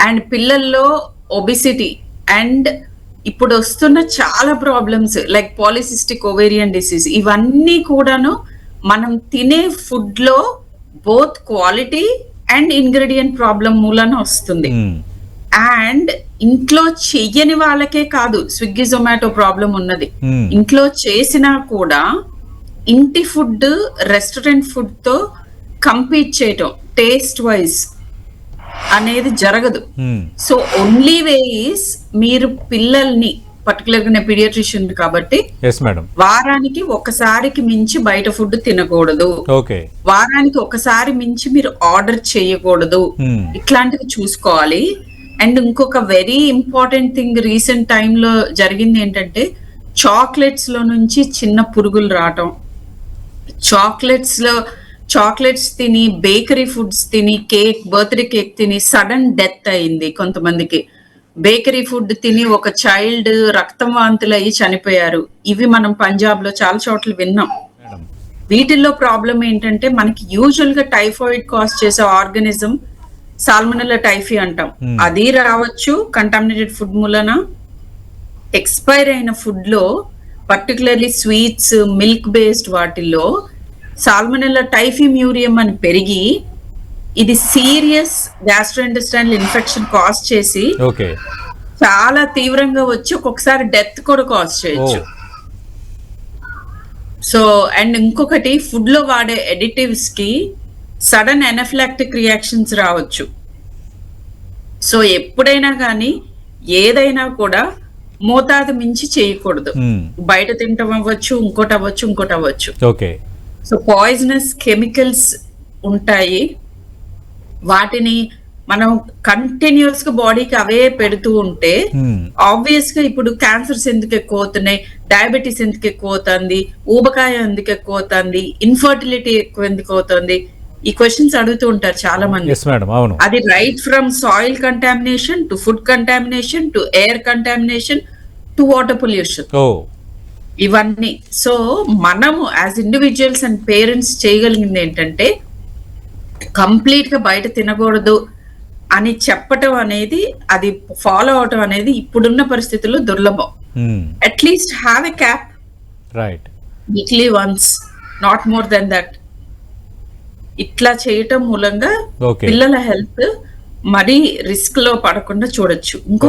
And పిల్లల్లో obesity and ఇప్పుడు వస్తున్న చాలా problems like polycystic ovarian disease, ఇవన్నీ కూడాను మనం తినే ఫుడ్ లో both quality and ingredient problem మూలన వస్తుంది. అండ్ ఇంట్లో చెయ్యని వాళ్ళకే కాదు స్విగ్గీ జొమాటో ప్రాబ్లం ఉన్నది. ఇంట్లో చేసినా కూడా ఇంటి ఫుడ్ రెస్టారెంట్ ఫుడ్ తో కంపీట్ చేయటం టేస్ట్ వైజ్ అనేది జరగదు. సో ఓన్లీ వే ఈస్ మీరు పిల్లల్ని పర్టికులర్ గా నేను పీడియాట్రిషియన్ కాబట్టి వారానికి ఒకసారికి మించి బయట ఫుడ్ తినకూడదు, వారానికి ఒకసారి మించి మీరు ఆర్డర్ చేయకూడదు, ఇట్లాంటివి చూసుకోవాలి. అండ్ ఇంకొక వెరీ ఇంపార్టెంట్ థింగ్ రీసెంట్ టైంలో జరిగింది ఏంటంటే చాక్లెట్స్ లో నుంచి చిన్న పురుగులు రావటం, చాక్లెట్స్ తిని బేకరీ ఫుడ్స్ తిని బర్త్డే కేక్ తిని సడన్ డెత్ అయింది కొంతమందికి. బేకరీ ఫుడ్ తిని ఒక చైల్డ్ రక్తం వాంతులు అయ్యి చనిపోయారు. ఇవి మనం పంజాబ్ లో చాలా చోట్ల విన్నాం. వీటిల్లో ప్రాబ్లం ఏంటంటే మనకి యూజువల్ గా టైఫాయిడ్ కాజ్ చేసే ఆర్గానిజం సాల్మోనెల్లా టైఫీ అంటాం, అది రావచ్చు కంటామినేటెడ్ ఫుడ్ మూలన. ఎక్స్పైర్ అయిన ఫుడ్ లో పర్టికులర్లీ స్వీట్స్ మిల్క్ బేస్డ్ వాటిల్లో సాల్మోనెల్లా టైఫీమ్యూరియం అని పెరిగి ఇది సీరియస్ గ్యాస్ట్రోఇంటెస్టైనల్ ఇన్ఫెక్షన్ కాజ్ చేసి చాలా తీవ్రంగా వచ్చి ఒక్కొక్కసారి డెత్ కూడా కాజ్ చేయొచ్చు. సో అండ్ ఇంకొకటి ఫుడ్ లో వాడే ఎడిటివ్స్ కి సడన్ ఎనఫిలాక్టిక్ రియాక్షన్స్ రావచ్చు. సో ఎప్పుడైనా కానీ ఏదైనా కూడా మోతాదు మించి చేయకూడదు. బయట తింటం అవ్వచ్చు, ఇంకోటి అవ్వచ్చు. సో పాయిజనస్ కెమికల్స్ ఉంటాయి, వాటిని మనం కంటిన్యూస్ గా బాడీకి అవే పెడుతూ ఉంటే ఆబ్వియస్ గా ఇప్పుడు క్యాన్సర్స్ ఎందుకు ఎక్కువ అవుతున్నాయి, డయాబెటీస్ ఎందుకు ఎక్కువ అవుతుంది, ఊబకాయ ఎందుకు ఎక్కువ అవుతుంది, ఇన్ఫర్టిలిటీ ఎక్కువ ఎందుకు అవుతుంది, ఈ క్వశ్చన్స్ అడుగుతూ ఉంటారు చాలా మంది. అది right from soil contamination to food contamination to air contamination to water pollution, ఇవన్నీ. సో మనము యాజ్ ఇండివిజువల్స్ అండ్ పేరెంట్స్ చేయగలిగింది ఏంటంటే కంప్లీట్ గా బయట తినకూడదు అని చెప్పటం అనేది, అది ఫాలో అవటం అనేది ఇప్పుడున్న పరిస్థితుల్లో దుర్లభం. At least have a cap weekly once, not more than that. ఇట్లా చేయటం మూలంగా పిల్లల హెల్త్ మరీ రిస్క్ లో పడకుండా చూడొచ్చు. ఇంకో